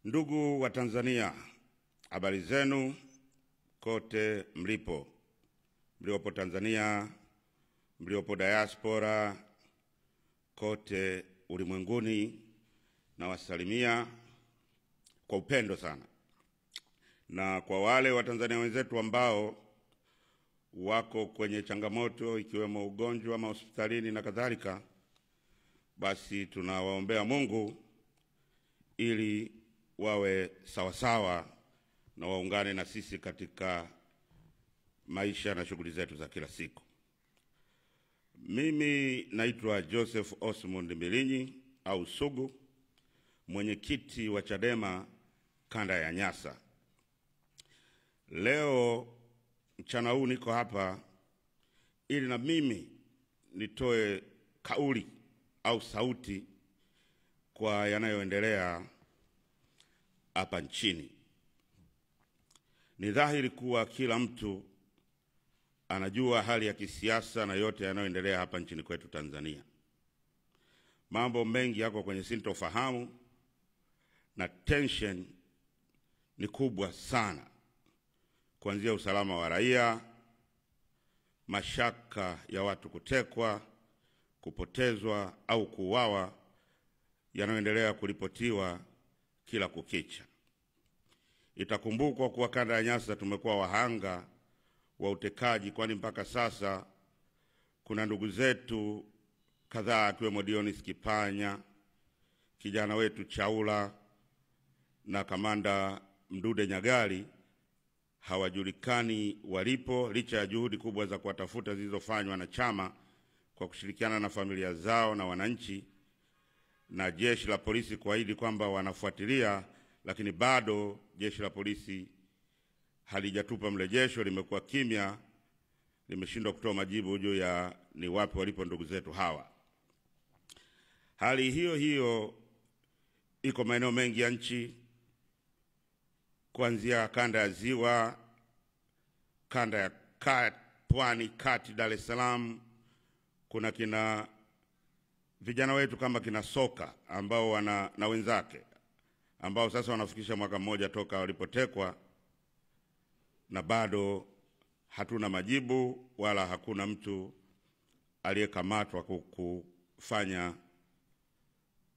Ndugu wa Tanzania, habari zenu kote mliopo Tanzania, mliopo diaspora kote ulimwenguni, na wasalimia kwa upendo sana. Na kwa wale wa Tanzania wenzetu ambao wako kwenye changamoto ikiwemo ugonjwa hospitalini na kadhalika, basi tunawaombea Mungu ili wawe sawasawa na waungane na sisi katika maisha na shughuli zetu za kila siku. Mimi naitwa Joseph Osmond Mbilinyi au Sugu, mwenyekiti wa Chadema kanda ya Nyasa. Leo mchana huu niko hapa ili na mimi nitoe kauli au sauti kwa yanayoendelea hapa nchini. Ni dhahiri kuwa kila mtu anajua hali ya kisiasa na yote yanayoendelea hapa nchini kwetu Tanzania. Mambo mengi yako kwenye sintofahamu na tension ni kubwa sana, kuanzia usalama wa raia, mashaka ya watu kutekwa, kupotezwa au kuuawa yanayoendelea kuripotiwa kila kukicha. Itakumbukwa kuwa kanda ya Nyasa tumekuwa wahanga wa utekaji, kwani mpaka sasa kuna ndugu zetu kadhaa akiwemo Dionis Kipanya, kijana wetu Chaula na kamanda Mdude Nyagali hawajulikani walipo, licha ya juhudi kubwa za kuwatafuta zilizofanywa na chama kwa kushirikiana na familia zao na wananchi na jeshi la polisi kuahidi kwamba wanafuatilia, lakini bado jeshi la polisi halijatupa mrejesho, limekuwa kimya, limeshindwa kutoa majibu juu ya ni wapi walipo ndugu zetu hawa. Hali hiyo hiyo iko maeneo mengi ya nchi, kuanzia kanda ya Ziwa, kanda ya Pwani, kati Dar es Salaam. Kuna kina vijana wetu kama kina Soka ambao na wenzake ambao sasa wanafikisha mwaka mmoja toka walipotekwa, na bado hatuna majibu wala hakuna mtu aliyekamatwa kufanya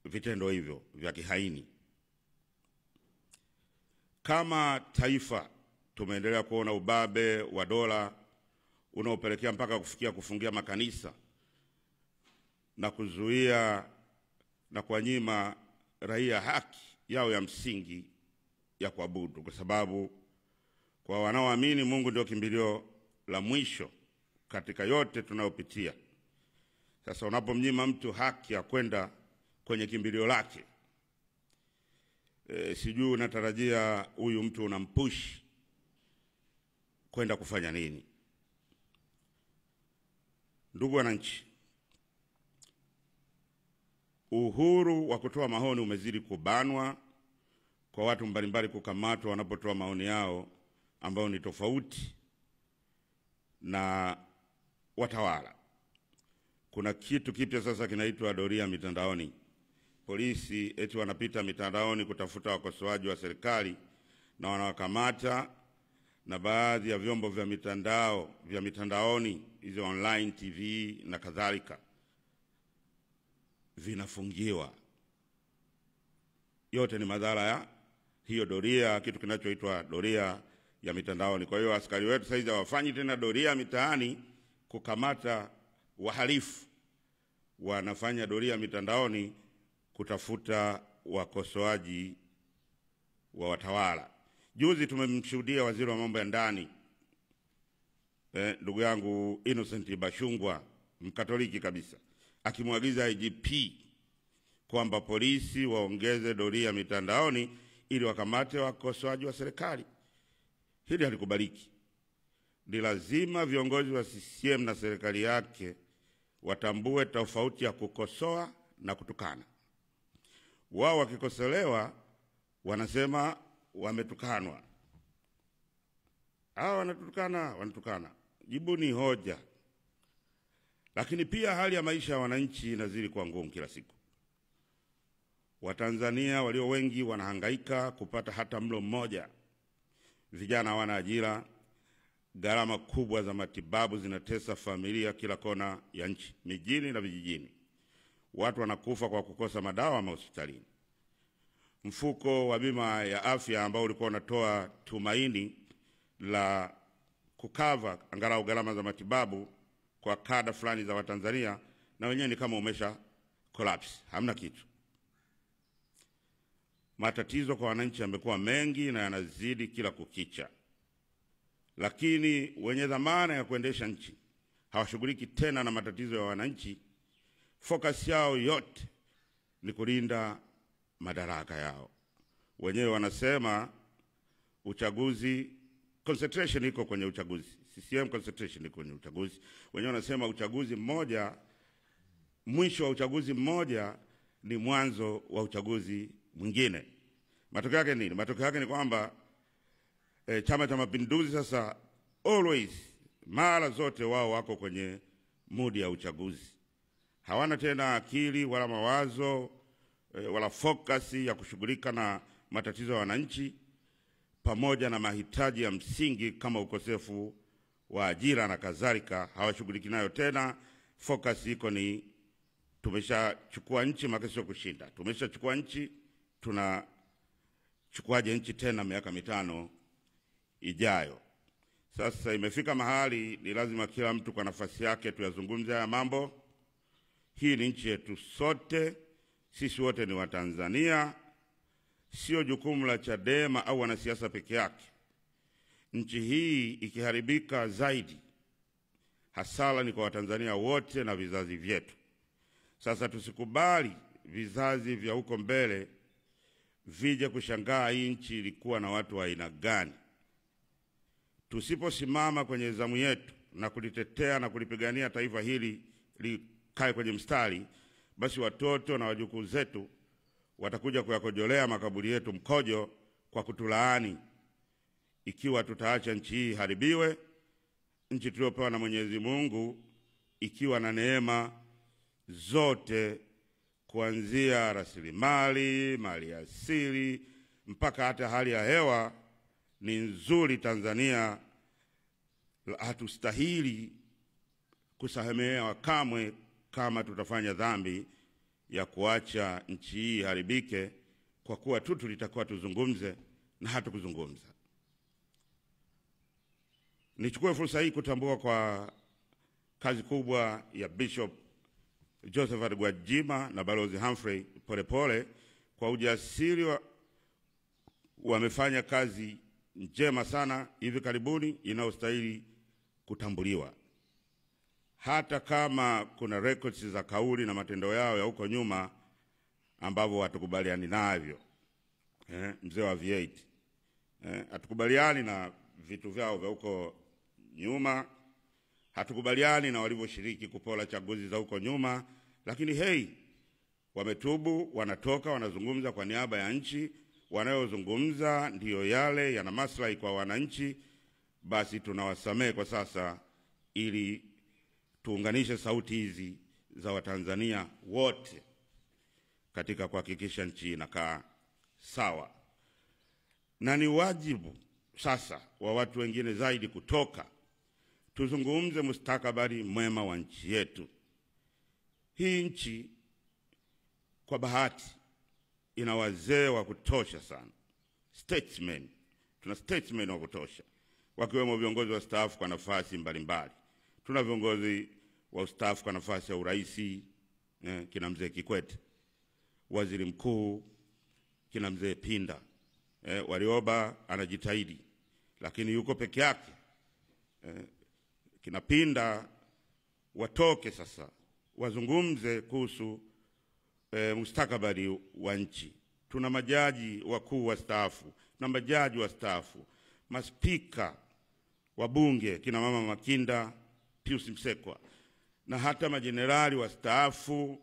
vitendo hivyo vya kihaini. Kama taifa tumeendelea kuona ubabe wa dola unaopelekea mpaka kufikia kufungia makanisa na kuzuia na kuwanyima raia haki yao ya msingi ya kuabudu, kwa sababu kwa wanaoamini Mungu ndio kimbilio la mwisho katika yote tunayopitia. Sasa unapomnyima mtu haki ya kwenda kwenye kimbilio lake, sijui unatarajia huyu mtu unampush kwenda kufanya nini? Ndugu wananchi, uhuru wa kutoa maoni umezidi kubanwa kwa watu mbalimbali kukamatwa wanapotoa maoni yao ambao ni tofauti na watawala. Kuna kitu kipya sasa kinaitwa doria mitandaoni. Polisi eti wanapita mitandaoni kutafuta wakosoaji wa serikali na wanawakamata, na baadhi ya vyombo vya mitandaoni, hizo online TV na kadhalika, vinafungiwa. Yote ni madhara ya hiyo doria, kitu kinachoitwa doria ya mitandaoni. Kwa hiyo askari wetu sasa hawafanyi tena doria mitaani kukamata wahalifu, wanafanya doria mitandaoni kutafuta wakosoaji wa watawala. Juzi tumemshuhudia waziri wa mambo ya ndani, ndugu yangu Innocent Bashungwa, Mkatoliki kabisa, akimwagiza IGP kwamba polisi waongeze doria mitandaoni ili wakamate wakosoaji wa serikali. Hili halikubaliki. Ni lazima viongozi wa CCM na serikali yake watambue tofauti ya kukosoa na kutukana. Wao wakikosolewa wanasema wametukanwa. Hao wanatukana. Jibu ni hoja. Lakini pia hali ya maisha ya wananchi inazidi kuwa ngumu kila siku. Watanzania walio wengi wanahangaika kupata hata mlo mmoja. Vijana hawana ajira. Gharama kubwa za matibabu zinatesa familia kila kona ya nchi, mijini na vijijini. Watu wanakufa kwa kukosa madawa hospitalini. Mfuko wa bima ya afya ambao ulikuwa unatoa tumaini la kukava angalau gharama za matibabu kwa kada fulani za Watanzania, na wenyewe ni kama umesha collapse, hamna kitu. Matatizo kwa wananchi yamekuwa mengi na yanazidi kila kukicha. Lakini wenye dhamana ya kuendesha nchi hawashughuliki tena na matatizo ya wananchi. Focus yao yote ni kulinda madaraka yao. Wenyewe wanasema uchaguzi, concentration iko kwenye uchaguzi. CCM concentration iko kwenye uchaguzi. Wenyewe wanasema uchaguzi mmoja, mwisho wa uchaguzi mmoja ni mwanzo wa uchaguzi mwingine. Matokeo yake nini? Matokeo yake ni kwamba Chama cha Mapinduzi sasa always, mara zote wao wako kwenye mudi ya uchaguzi. Hawana tena akili wala mawazo wala focus ya kushughulika na matatizo ya wananchi pamoja na mahitaji ya msingi kama ukosefu wa ajira na kadhalika. Hawashughuliki nayo tena. Focus iko ni tumeshachukua nchi, makesho kushinda. Tumeshachukua nchi, tunachukuaje nchi tena miaka 5 ijayo. Sasa imefika mahali ni lazima kila mtu kwa nafasi yake tuyazungumze haya mambo. Hii ni nchi yetu sote, sisi wote ni Watanzania. Sio jukumu la Chadema au wanasiasa peke yake. Nchi hii ikiharibika zaidi, hasara ni kwa Watanzania wote na vizazi vyetu. Sasa tusikubali vizazi vya huko mbele vije kushangaa hii nchi ilikuwa na watu wa aina gani. Tusiposimama kwenye zamu yetu na kulitetea na kulipigania taifa hili likae kwenye mstari, basi watoto na wajukuu zetu watakuja kuyakojolea makaburi yetu mkojo kwa kutulaani. Ikiwa tutaacha nchi hii haribiwe, nchi tuliopewa na Mwenyezi Mungu, ikiwa na neema zote kuanzia rasilimali, mali asili, mpaka hata hali ya hewa ni nzuri Tanzania, hatustahili kusamehewa kamwe kama tutafanya dhambi ya kuacha nchi hii haribike kwa kuwa tu tulitakuwa tuzungumze na hatukuzungumza. Nichukue fursa hii kutambua kwa kazi kubwa ya Bishop Josephat Gwajima na Balozi Humphrey Polepole. Kwa ujasiri wamefanya kazi njema sana hivi karibuni inayostahili kutambuliwa. Hata kama kuna records za kauli na matendo yao ya huko nyuma ambavyo hatukubaliani navyo. Mzee wa V8. Hatukubaliani na vitu vyao vya huko nyuma. Hatukubaliani na walivyoshiriki kupola chaguzi za huko nyuma. Lakini hey, wametubu, wanatoka, wanazungumza kwa niaba ya nchi. Wanayozungumza ndiyo yale yana maslahi kwa wananchi. Basi tunawasamehe kwa sasa ili tuunganishe sauti hizi za Watanzania wote katika kuhakikisha nchi inakaa sawa. Na ni wajibu sasa wa watu wengine zaidi kutoka tuzungumze mustakabali mwema wa nchi yetu. Hii nchi kwa bahati ina wazee wa kutosha sana. Statesmen. Tuna statesmen wa kutosha. Wakiwemo viongozi wa staafu kwa nafasi mbalimbali. Tuna viongozi wa staafu kwa nafasi ya uraisi, kina mzee Kikwete. Waziri mkuu, kina mzee Pinda. Warioba anajitahidi, lakini yuko peke yake. Kina Pinda watoke sasa, wazungumze kuhusu mustakabali wa nchi. Tuna majaji wakuu wa staafu, tuna majaji wa staafu, maspika wa bunge, kina mama Makinda, Pius Msekwa, na hata majenerali wa staafu,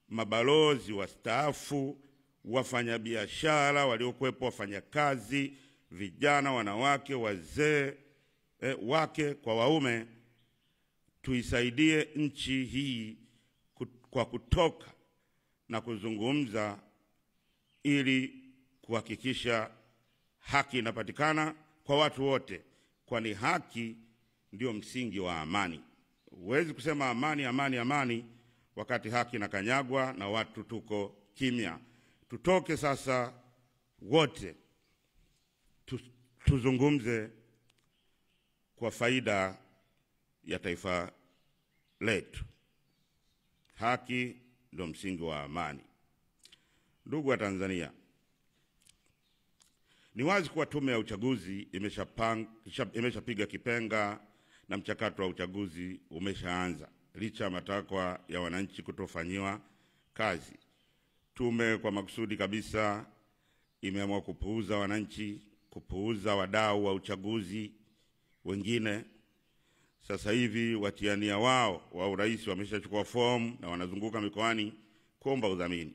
mabalozi wa staafu, wafanyabiashara waliokuwepo, wafanyakazi, vijana, wanawake, wazee, wake kwa waume. Tuisaidie nchi hii kwa kutoka na kuzungumza ili kuhakikisha haki inapatikana kwa watu wote, kwani haki ndio msingi wa amani. Huwezi kusema amani, amani, amani wakati haki inakanyagwa na watu tuko kimya. Tutoke sasa wote tuzungumze kwa faida ya taifa letu. Haki ndio msingi wa amani. Ndugu wa Tanzania, ni wazi kuwa Tume ya Uchaguzi imeshapiga kipenga na mchakato wa uchaguzi umeshaanza, licha ya matakwa ya wananchi kutofanyiwa kazi. Tume kwa makusudi kabisa imeamua kupuuza wananchi, kupuuza wadau wa uchaguzi wengine. Sasa hivi watiania wao wa urais wameshachukua fomu na wanazunguka mikoani kuomba udhamini.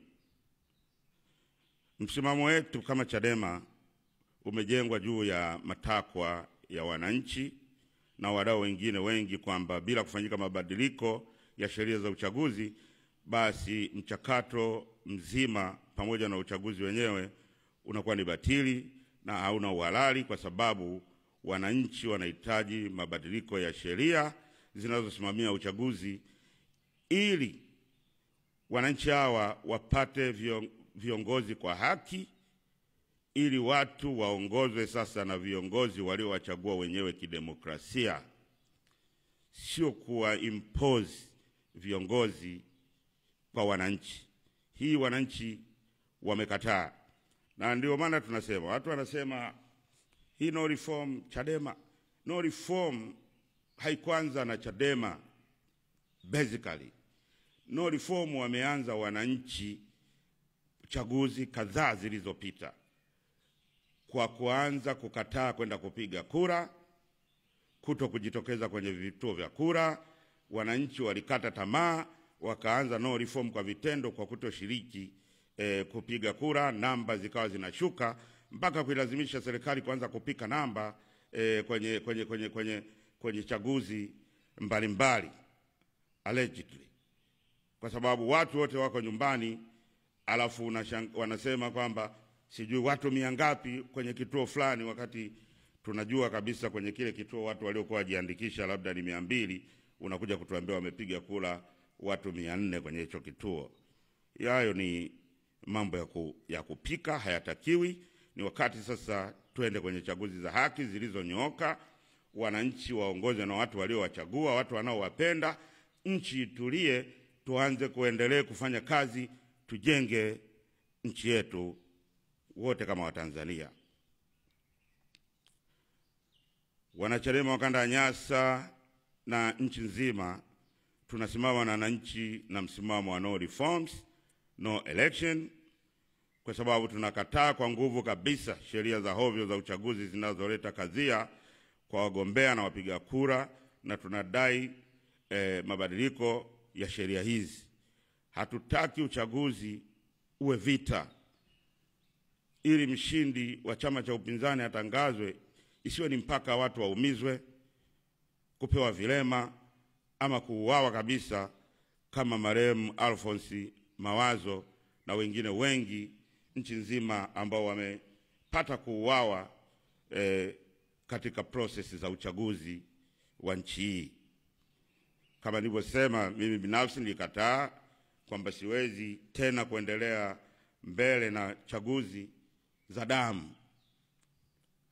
Msimamo wetu kama Chadema umejengwa juu ya matakwa ya wananchi na wadau wengine wengi, kwamba bila kufanyika mabadiliko ya sheria za uchaguzi, basi mchakato mzima pamoja na uchaguzi wenyewe unakuwa ni batili na hauna uhalali, kwa sababu wananchi wanahitaji mabadiliko ya sheria zinazosimamia uchaguzi ili wananchi hawa wapate viongozi kwa haki, ili watu waongozwe sasa na viongozi waliowachagua wenyewe kidemokrasia, sio kuwa impose viongozi kwa wananchi. Hii wananchi wamekataa, na ndio maana tunasema, watu wanasema hii no reform Chadema. No reform haikuanza na Chadema. Basically no reform wameanza wananchi chaguzi kadhaa zilizopita, kwa kuanza kukataa kwenda kupiga kura, kuto kujitokeza kwenye vituo vya kura. Wananchi walikata tamaa, wakaanza no reform kwa vitendo, kwa kutoshiriki kupiga kura. Namba zikawa zinashuka mpaka kuilazimisha serikali kuanza kupika namba kwenye chaguzi mbalimbali allegedly, kwa sababu watu wote wako nyumbani, alafu wanasema kwamba sijui watu 100 ngapi kwenye kituo fulani, wakati tunajua kabisa kwenye kile kituo watu waliokuwa wajiandikisha labda ni 200, unakuja kutuambia wamepiga kura watu 400 kwenye hicho kituo. Hayo ni mambo ya kupika, hayatakiwi. Ni wakati sasa tuende kwenye chaguzi za haki zilizonyooka, wananchi waongozwe na watu waliowachagua, watu wanaowapenda, nchi itulie, tuanze kuendelea kufanya kazi, tujenge nchi yetu wote kama Watanzania. Wanachadema wa kanda ya Nyasa na nchi nzima tunasimama na wananchi na msimamo wa no reforms, no election, kwa sababu tunakataa kwa nguvu kabisa sheria za hovyo za uchaguzi zinazoleta kadhia kwa wagombea na wapiga kura, na tunadai mabadiliko ya sheria hizi. Hatutaki uchaguzi uwe vita, ili mshindi wa chama cha upinzani atangazwe, isiwe ni mpaka watu waumizwe, kupewa vilema ama kuuawa kabisa, kama marehemu Alphonse Mawazo na wengine wengi nchi nzima ambao wamepata kuuawa katika process za uchaguzi wa nchi hii. Kama nilivyosema, mimi binafsi nilikataa kwamba siwezi tena kuendelea mbele na chaguzi za damu.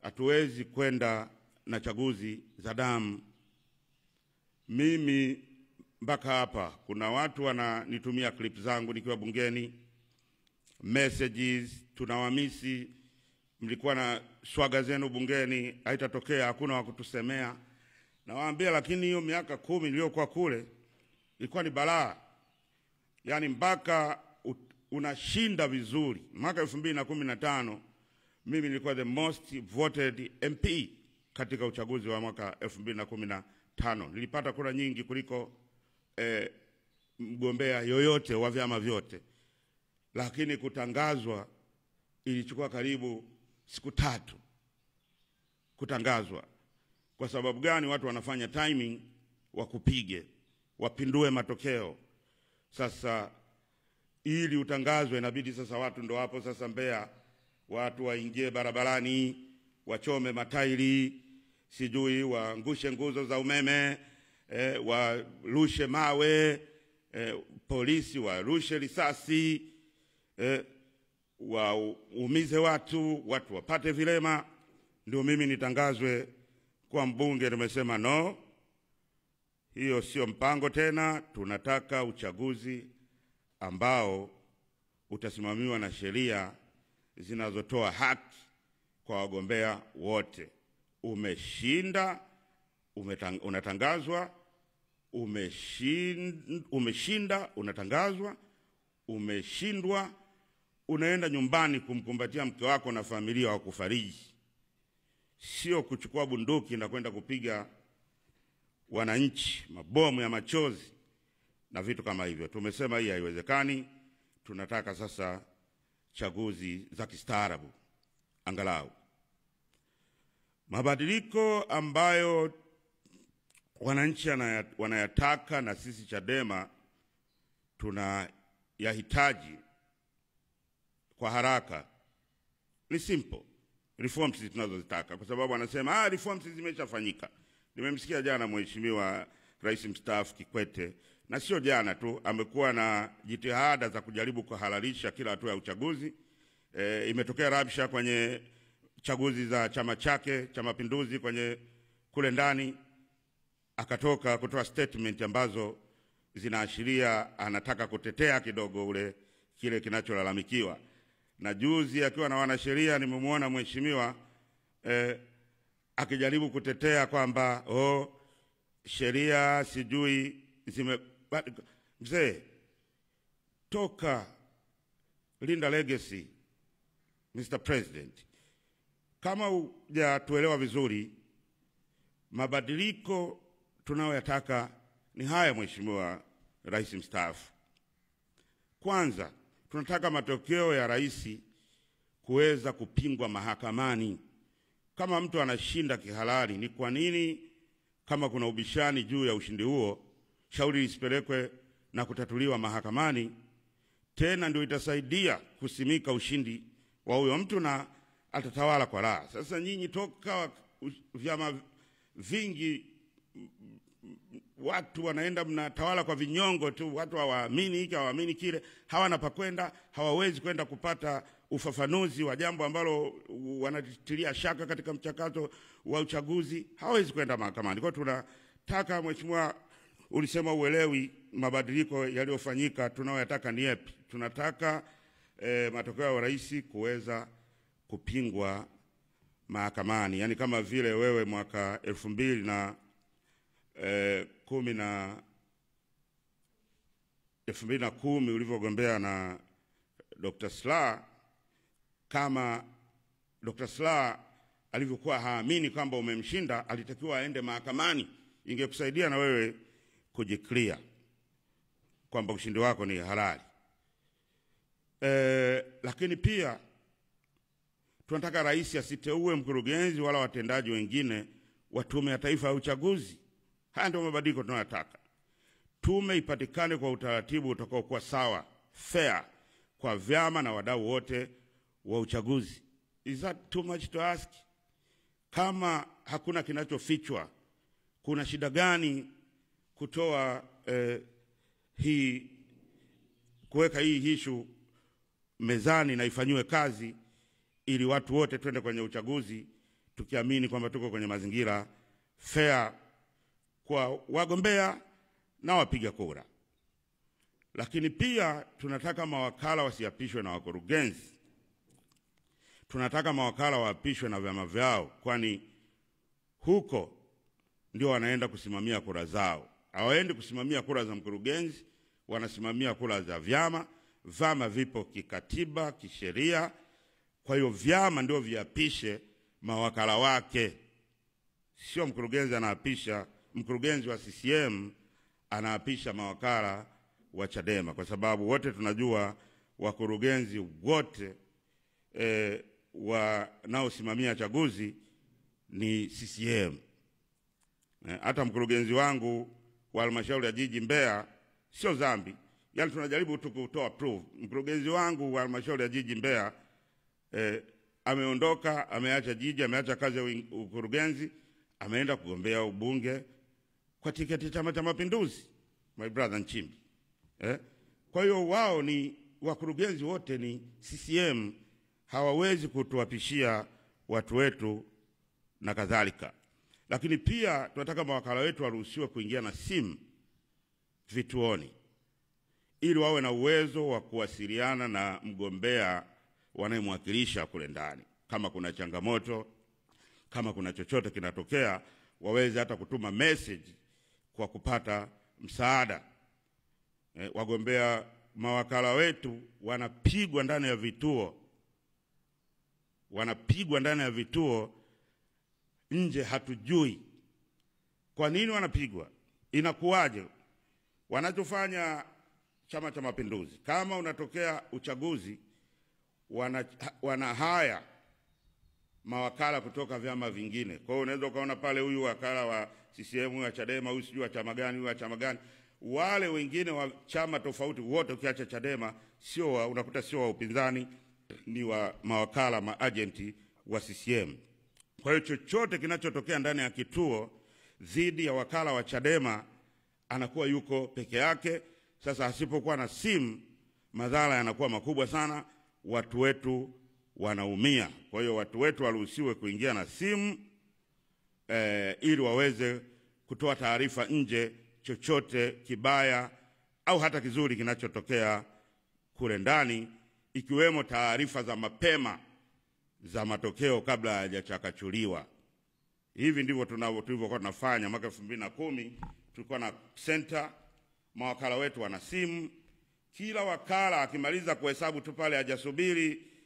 Hatuwezi kwenda na chaguzi za damu. Mimi mpaka hapa kuna watu wananitumia clip zangu nikiwa bungeni, messages, tunawamisi, mlikuwa na swaga zenu bungeni, haitatokea, hakuna wa kutusemea. Nawaambia, lakini hiyo miaka 10 niliyokuwa kule ilikuwa ni balaa. Yaani mpaka unashinda vizuri. Mwaka 2015 mimi nilikuwa the most voted MP katika uchaguzi wa mwaka 2015. Nilipata kura nyingi kuliko mgombea yoyote wa vyama vyote. Lakini kutangazwa ilichukua karibu siku 3 kutangazwa. Kwa sababu gani? Watu wanafanya timing wakupige, wapindue matokeo. Sasa ili utangazwe inabidi sasa watu ndo hapo sasa Mbeya watu waingie barabarani, wachome matairi, sijui waangushe nguzo za umeme, warushe mawe, polisi warushe risasi, waumize watu wapate vilema, ndio mimi nitangazwe kwa mbunge. Nimesema no, hiyo sio mpango tena. Tunataka uchaguzi ambao utasimamiwa na sheria zinazotoa haki kwa wagombea wote. Umeshinda, unatangazwa, umeshinda, unatangazwa, umeshindwa, unaenda nyumbani kumkumbatia mke wako na familia wa kufariji. Sio kuchukua bunduki na kwenda kupiga wananchi mabomu ya machozi na vitu kama hivyo. Tumesema hii haiwezekani. Tunataka sasa chaguzi za kistaarabu, angalau mabadiliko ambayo wananchi wanayataka na sisi Chadema tunayahitaji kwa haraka. Ni simple reforms tunazozitaka, kwa sababu wanasema reforms zimeshafanyika. Nimemsikia jana Mheshimiwa Rais mstaafu Kikwete, na sio jana tu, amekuwa na jitihada za kujaribu kuhalalisha kila hatua ya uchaguzi. Imetokea rabsha kwenye chaguzi za chama chake cha Mapinduzi kwenye kule ndani, akatoka kutoa statement ambazo zinaashiria anataka kutetea kidogo kile kinacholalamikiwa. Na juzi akiwa na wanasheria nimemwona mheshimiwa akijaribu kutetea kwamba sheria sijui mzee, toka linda legacy Mr. President. Kama hujatuelewa vizuri, mabadiliko tunayoyataka ni haya Mheshimiwa Rais mstaafu. Kwanza, tunataka matokeo ya rais kuweza kupingwa mahakamani. Kama mtu anashinda kihalali, ni kwa nini kama kuna ubishani juu ya ushindi huo, shauri lisipelekwe na kutatuliwa mahakamani? Tena ndio itasaidia kusimika ushindi wa huyo mtu na atatawala kwa raha. Sasa nyinyi toka vyama vingi watu wanaenda mnatawala kwa vinyongo tu, watu hawaamini hiki hawaamini kile, hawana pa kwenda, hawawezi kwenda kupata ufafanuzi wa jambo ambalo wanatilia shaka katika mchakato wa uchaguzi, hawawezi kwenda mahakamani. Kwa tunataka, Mheshimiwa, ulisema uelewi mabadiliko yaliyofanyika tunayoyataka ni yapi. Tunataka matokeo ya rais kuweza kupingwa mahakamani. Yaani kama vile wewe mwaka 2010 ulivyogombea na Dr. Slaa, kama Dr. Slaa alivyokuwa haamini kwamba umemshinda, alitakiwa aende mahakamani. Ingekusaidia na wewe kujiclear kwamba ushindi wako ni halali. Lakini pia tunataka rais asiteue mkurugenzi wala watendaji wengine wa Tume ya Taifa ya Uchaguzi. Haya ndio mabadiliko tunayotaka. Tume ipatikane kwa utaratibu utakaokuwa sawa, fair, kwa vyama na wadau wote wa uchaguzi. Is that too much to ask? Kama hakuna kinachofichwa, kuna shida gani kutoa kuweka hii issue mezani na ifanywe kazi, ili watu wote twende kwenye uchaguzi tukiamini kwamba tuko kwenye mazingira fair kwa wagombea na wapiga kura. Lakini pia tunataka mawakala wasiapishwe na wakurugenzi. Tunataka mawakala waapishwe na vyama vyao, kwani huko ndio wanaenda kusimamia kura zao. Hawaendi kusimamia kura za mkurugenzi, wanasimamia kura za vyama. Vyama vipo kikatiba, kisheria. Kwa hiyo vyama ndio viapishe mawakala wake. Sio mkurugenzi anaapisha, mkurugenzi wa CCM anaapisha mawakala wa Chadema, kwa sababu wote tunajua wakurugenzi wote wanaosimamia chaguzi ni CCM. Hata mkurugenzi wangu wa halmashauri ya jiji Mbeya sio dhambi, yani tunajaribu tu kutoa proof. Mkurugenzi wangu wa halmashauri ya jiji Mbeya ameondoka, ameacha jiji, ameacha kazi ya ukurugenzi, ameenda kugombea ubunge kwa tiketi ya Chama cha Mapinduzi, my brother Nchimbi. Kwa hiyo wao ni wakurugenzi wote ni CCM, hawawezi kutuapishia watu wetu na kadhalika. Lakini pia tunataka mawakala wetu waruhusiwe kuingia na simu vituoni ili wawe na uwezo wa kuwasiliana na mgombea wanayemwakilisha kule ndani. Kama kuna changamoto, kama kuna chochote kinatokea, waweze hata kutuma message kwa kupata msaada. Wagombea mawakala wetu wanapigwa ndani ya vituo. Wanapigwa ndani ya vituo, nje hatujui. Kwa nini wanapigwa? Inakuwaje? Wanachofanya Chama cha Mapinduzi, kama unatokea uchaguzi, wanahaya mawakala kutoka vyama vingine. Kwa hiyo unaweza ukaona pale huyu wakala wa CCM, huyu wa Chadema, huyu sijui wa chama gani, huyu wa chama gani. Wale wengine wa chama tofauti wote ukiacha Chadema unakuta sio wa upinzani, ni wa mawakala, maagenti wa CCM. Kwa hiyo chochote kinachotokea ndani ya kituo dhidi ya wakala wa Chadema anakuwa yuko peke yake. Sasa asipokuwa na simu, madhara yanakuwa makubwa sana, watu wetu wanaumia. Kwa hiyo watu wetu waruhusiwe kuingia na simu ili waweze kutoa taarifa nje chochote kibaya au hata kizuri kinachotokea kule ndani, ikiwemo taarifa za mapema za matokeo kabla hayajachakachuliwa. Hivi ndivyo tulivyokuwa tunafanya. Mwaka 2010 tulikuwa na center, mawakala wetu wana simu. Kila wakala akimaliza kuhesabu tu pale,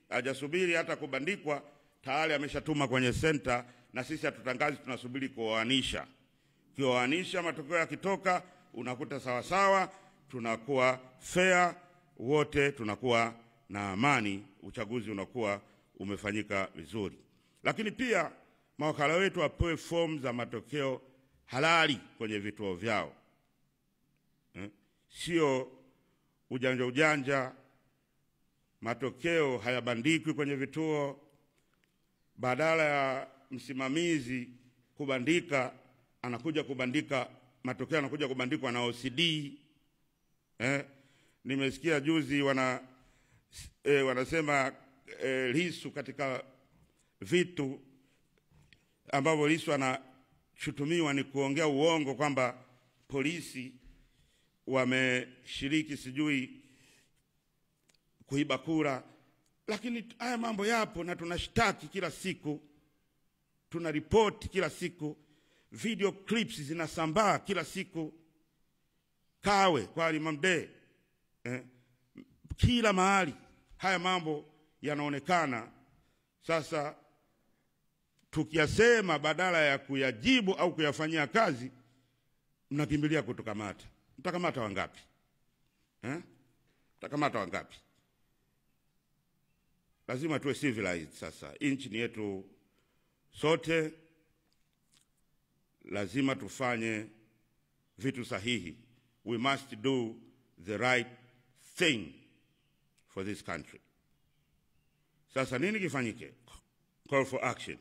hajasubiri hata kubandikwa, tayari ameshatuma kwenye center, na sisi hatutangazi, tunasubiri kuoanisha. Kioanisha matokeo yakitoka, unakuta sawa sawa, tunakuwa fair, wote tunakuwa na amani, uchaguzi unakuwa umefanyika vizuri. Lakini pia mawakala wetu wapewe form za matokeo halali kwenye vituo vyao. Sio ujanja, matokeo hayabandikwi kwenye vituo. Badala ya msimamizi kubandika, anakuja kubandika matokeo, anakuja kubandikwa na OCD. Nimesikia juzi wanasema Lissu, katika vitu ambavyo Lissu anashutumiwa ni kuongea uongo kwamba polisi wameshiriki sijui kuiba kura. Lakini haya mambo yapo na tunashtaki kila siku, tunaripoti kila siku, video clips zinasambaa kila siku, Kawe kwa Limamde, kila mahali haya mambo yanaonekana. Sasa tukiyasema badala ya kuyajibu au kuyafanyia kazi, mnakimbilia kutukamata. Mtakamata wangapi? Mtakamata wangapi? Lazima tuwe civilized sasa. Nchi ni yetu sote, lazima tufanye vitu sahihi. We must do the right thing for this country. Sasa nini kifanyike? Call for action.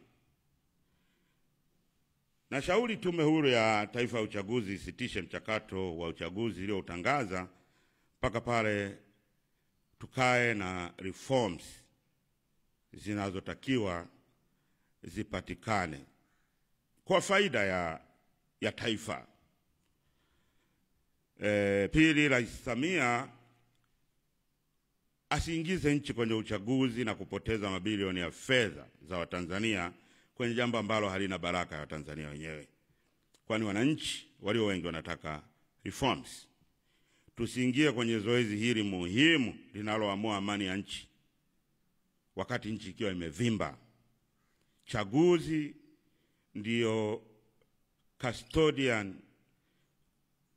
Nashauri Tume Huru ya Taifa ya Uchaguzi isitishe mchakato wa uchaguzi iliyoutangaza mpaka pale tukae na reforms zinazotakiwa zipatikane kwa faida ya taifa. Pili, Rais Samia asiingize nchi kwenye uchaguzi na kupoteza mabilioni ya fedha za Watanzania kwenye jambo ambalo halina baraka ya Watanzania wenyewe. Kwani wananchi walio wengi wanataka reforms. Tusiingie kwenye zoezi hili muhimu linaloamua amani ya nchi wakati nchi ikiwa imevimba. Chaguzi ndio custodian,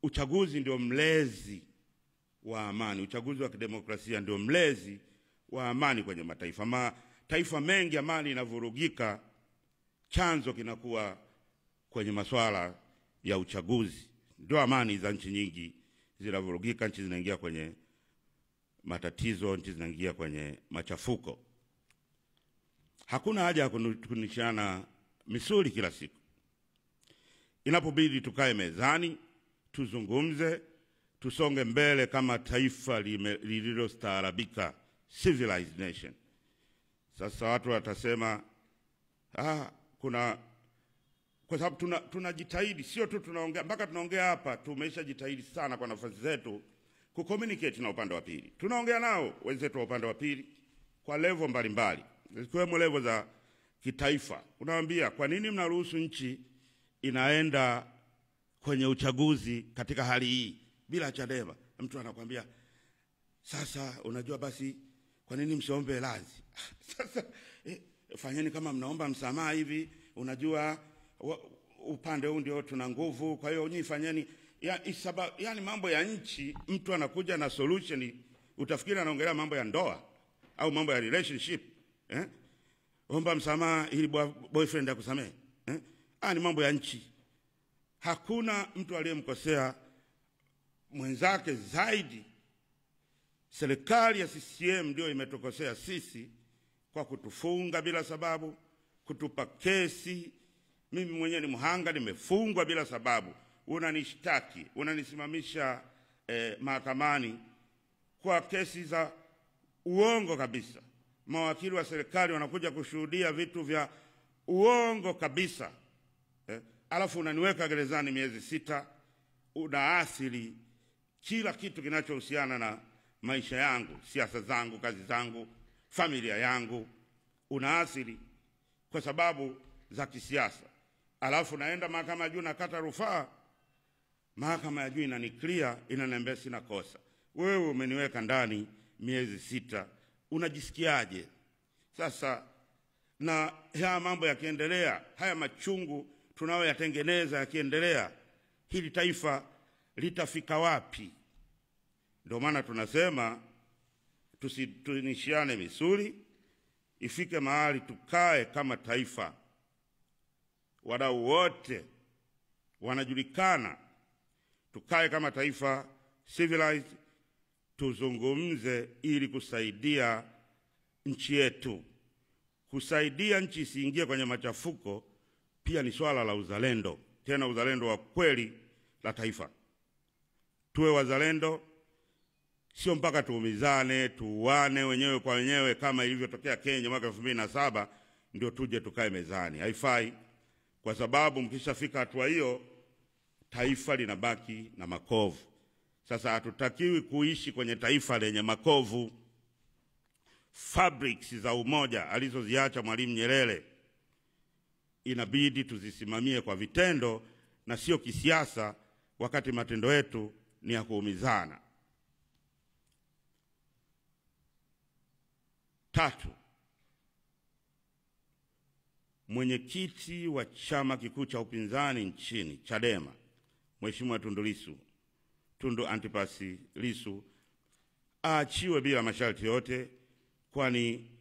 uchaguzi ndio mlezi wa amani. Uchaguzi wa kidemokrasia ndio mlezi wa amani kwenye mataifa. Mataifa mengi amani inavurugika, chanzo kinakuwa kwenye masuala ya uchaguzi. Ndio amani za nchi nyingi zinavurugika, nchi zinaingia kwenye matatizo, nchi zinaingia kwenye machafuko. Hakuna haja ya kunishana misuli kila siku. Inapobidi tukae mezani, tuzungumze, tusonge mbele kama taifa lililostaarabika, civilized nation. Sasa watu watasema kwa sababu tunajitahidi, sio tu tunaongea, mpaka tunaongea hapa tumeshajitahidi sana kwa nafasi zetu kucommunicate na upande wa pili. Tunaongea nao wenzetu wa upande wa pili kwa level mbalimbali, zikiwemo level za kitaifa. Unawaambia, kwa nini mnaruhusu nchi inaenda kwenye uchaguzi katika hali hii bila Chadema? Mtu anakuambia, sasa unajua basi kwa nini msiombe radhi? Sasa fanyeni kama mnaomba msamaha hivi, unajua upande huu ndio tuna nguvu, kwa hiyo nyinyi fanyeni. Yani mambo ya nchi, mtu anakuja na solution, utafikiri anaongelea mambo ya ndoa au mambo ya relationship. Omba msamaha ili boyfriend akusamehe. Ni mambo ya nchi. Hakuna mtu aliyemkosea mwenzake zaidi. Serikali ya CCM ndio imetukosea sisi kwa kutufunga bila sababu, kutupa kesi. Mimi mwenyewe ni mhanga, nimefungwa bila sababu. Unanishtaki, unanisimamisha mahakamani kwa kesi za uongo kabisa. Mawakili wa serikali wanakuja kushuhudia vitu vya uongo kabisa. Alafu unaniweka gerezani miezi 6, unaathiri kila kitu kinachohusiana na maisha yangu, siasa zangu, kazi zangu, familia yangu. Unaathiri kwa sababu za kisiasa. Alafu naenda mahakama ya juu, nakata rufaa. Mahakama ya juu inaniclear, inaniambia sina kosa. Wewe umeniweka ndani miezi 6. Unajisikiaje? Sasa na haya mambo yakiendelea, haya machungu tunayoyatengeneza yakiendelea, hili taifa litafika wapi? Ndio maana tunasema tusinishiane misuli, ifike mahali tukae kama taifa. Wadau wote wanajulikana, tukae kama taifa civilized, tuzungumze ili kusaidia nchi yetu. Kusaidia nchi isiingie kwenye machafuko pia ni swala la uzalendo, tena uzalendo wa kweli la taifa. Tuwe wazalendo, sio mpaka tuumizane, tuuane wenyewe kwa wenyewe kama ilivyotokea Kenya mwaka 2007 ndio tuje tukae mezani. Haifai, kwa sababu mkishafika hatua hiyo taifa linabaki na makovu. Sasa hatutakiwi kuishi kwenye taifa lenye makovu. Fabrics za umoja alizoziacha Mwalimu Nyerere inabidi tuzisimamie kwa vitendo na sio kisiasa, wakati matendo yetu ni ya kuumizana. 3, mwenyekiti wa chama kikuu cha upinzani nchini Chadema, Mheshimiwa Tundu Antipas Lissu aachiwe bila masharti yote, kwani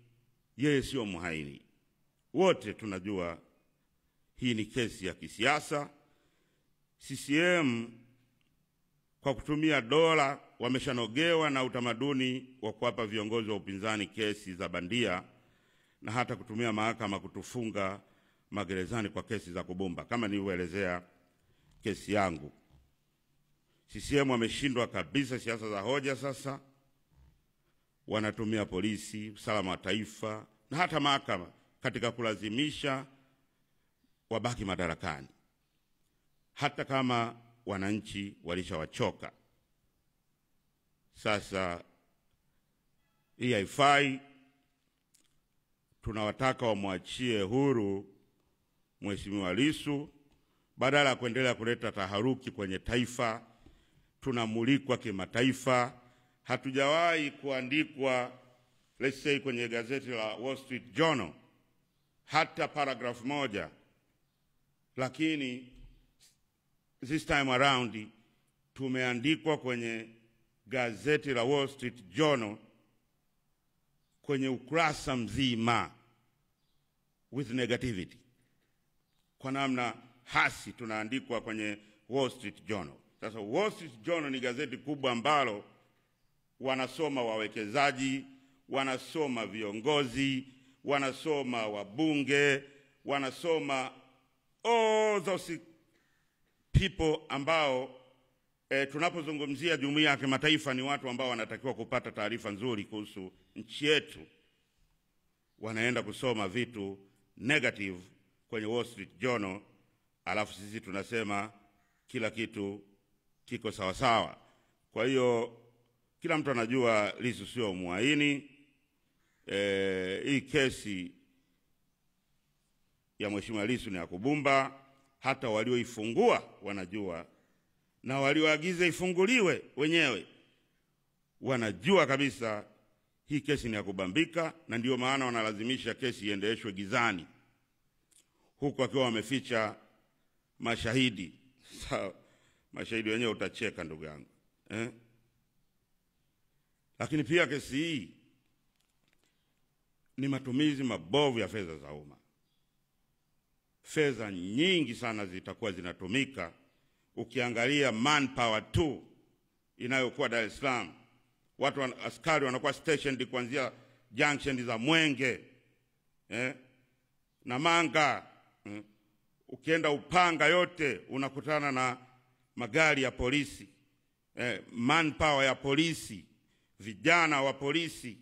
yeye sio mhaini. Wote tunajua hii ni kesi ya kisiasa. CCM kwa kutumia dola wameshanogewa na utamaduni wa kuwapa viongozi wa upinzani kesi za bandia na hata kutumia mahakama kutufunga magerezani kwa kesi za kubumba, kama nilivyoelezea kesi yangu. CCM wameshindwa kabisa siasa za hoja. Sasa wanatumia polisi, usalama wa taifa na hata mahakama katika kulazimisha wabaki madarakani, hata kama wananchi walishawachoka. Sasa hii haifai. Tunawataka wamwachie huru Mheshimiwa Lissu badala ya kuendelea kuleta taharuki kwenye taifa. Tunamulikwa kimataifa. Hatujawahi kuandikwa, let's say, kwenye gazeti la Wall Street Journal hata paragraph moja, lakini this time around tumeandikwa kwenye gazeti la Wall Street Journal kwenye ukurasa mzima with negativity. Kwa namna hasi tunaandikwa kwenye Wall Street Journal. Sasa Wall Street Journal ni gazeti kubwa ambalo wanasoma wawekezaji, wanasoma viongozi, wanasoma wabunge, wanasoma all those people ambao tunapozungumzia jumuiya ya kimataifa ni watu ambao wanatakiwa kupata taarifa nzuri kuhusu nchi yetu. Wanaenda kusoma vitu negative kwenye Wall Street Journal, alafu sisi tunasema kila kitu kiko sawa sawa. Kwa hiyo kila mtu anajua Lissu sio muhaini. Hii kesi ya Mheshimiwa Lissu ni ya kubumba. Hata walioifungua wanajua, na walioagiza ifunguliwe wenyewe wanajua kabisa hii kesi ni ya kubambika, na ndio maana wanalazimisha kesi iendeshwe gizani, huku akiwa wameficha mashahidi. Sawa, mashahidi wenyewe utacheka ndugu yangu. Lakini pia kesi hii ni matumizi mabovu ya fedha za umma. Fedha nyingi sana zitakuwa zinatumika. Ukiangalia manpower tu inayokuwa Dar es Salaam, watu askari wanakuwa stationed kuanzia junction za Mwenge, na Manga, ukienda Upanga yote unakutana na magari ya polisi, manpower ya polisi, vijana wa polisi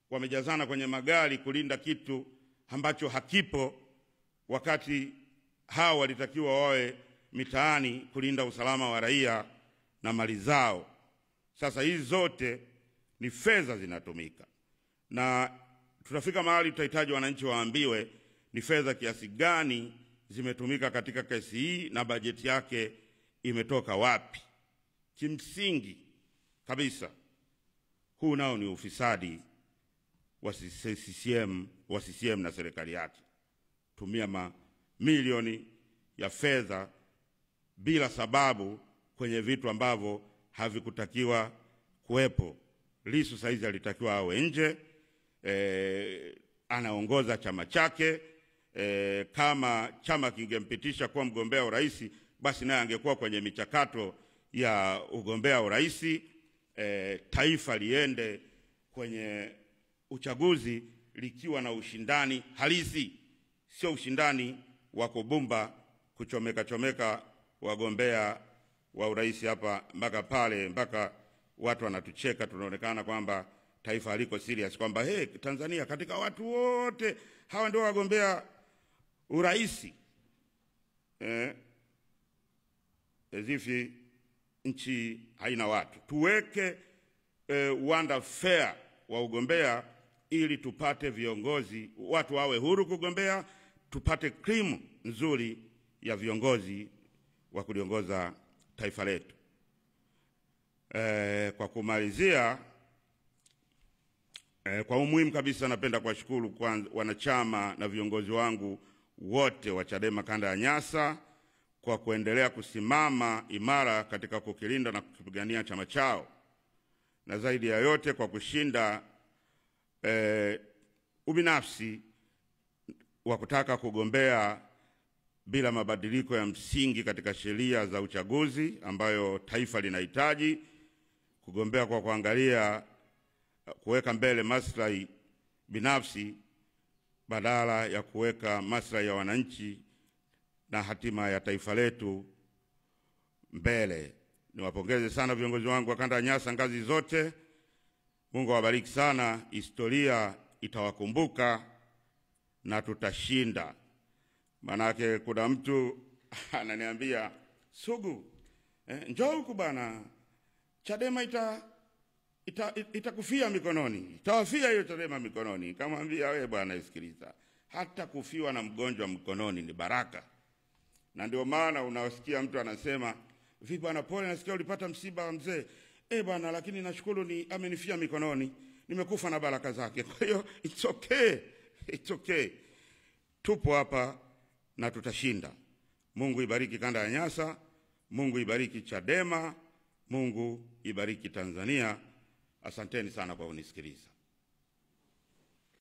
wamejazana kwenye magari kulinda kitu ambacho hakipo, wakati hao walitakiwa wawe mitaani kulinda usalama wa raia na mali zao. Sasa hizi zote ni fedha zinatumika, na tutafika mahali tutahitaji wananchi waambiwe ni fedha kiasi gani zimetumika katika kesi hii na bajeti yake imetoka wapi. Kimsingi kabisa, huu nao ni ufisadi wa CCM na serikali yake. Tumia mamilioni ya fedha bila sababu kwenye vitu ambavyo havikutakiwa kuwepo. Lissu saizi alitakiwa awe nje, anaongoza chama chake. Kama chama kingempitisha kuwa mgombea urais, basi naye angekuwa kwenye michakato ya ugombea urais. Taifa liende kwenye uchaguzi likiwa na ushindani halisi, sio ushindani wa kubumba, kuchomeka wagombea wa urais hapa mpaka pale, mpaka watu wanatucheka, tunaonekana kwamba taifa haliko serious, kwamba Tanzania katika watu wote hawa ndio wagombea urais. Ezifi nchi haina watu. Tuweke uwanda fair wa ugombea ili tupate viongozi, watu wawe huru kugombea, tupate krimu nzuri ya viongozi wa kuliongoza taifa letu. Kwa kumalizia, kwa umuhimu kabisa, napenda kuwashukuru kwa wanachama na viongozi wangu wote wa Chadema kanda ya Nyasa kwa kuendelea kusimama imara katika kukilinda na kukipigania chama chao, na zaidi ya yote kwa kushinda ubinafsi wa kutaka kugombea bila mabadiliko ya msingi katika sheria za uchaguzi ambayo taifa linahitaji, kugombea kwa kuangalia kuweka mbele maslahi binafsi badala ya kuweka maslahi ya wananchi na hatima ya taifa letu mbele. Niwapongeze sana viongozi wangu wa kanda ya Nyasa ngazi zote. Mungu awabariki sana. Historia itawakumbuka na tutashinda. Manake kuna mtu ananiambia, Sugu, njoo huku bana, Chadema itakufia mikononi, itawafia hiyo Chadema mikononi. Nikamwambia, wewe bwana, isikiliza, hata kufiwa na mgonjwa mkononi ni baraka. Na ndio maana unasikia mtu anasema, vipi bwana, pole, nasikia ulipata msiba mzee. Bwana, lakini nashukuru amenifia mikononi, nimekufa na baraka zake. Kwa hiyo it's okay. Tupo hapa na tutashinda. Mungu ibariki kanda ya Nyasa, Mungu ibariki Chadema, Mungu ibariki Tanzania. Asanteni sana kwa kunisikiliza.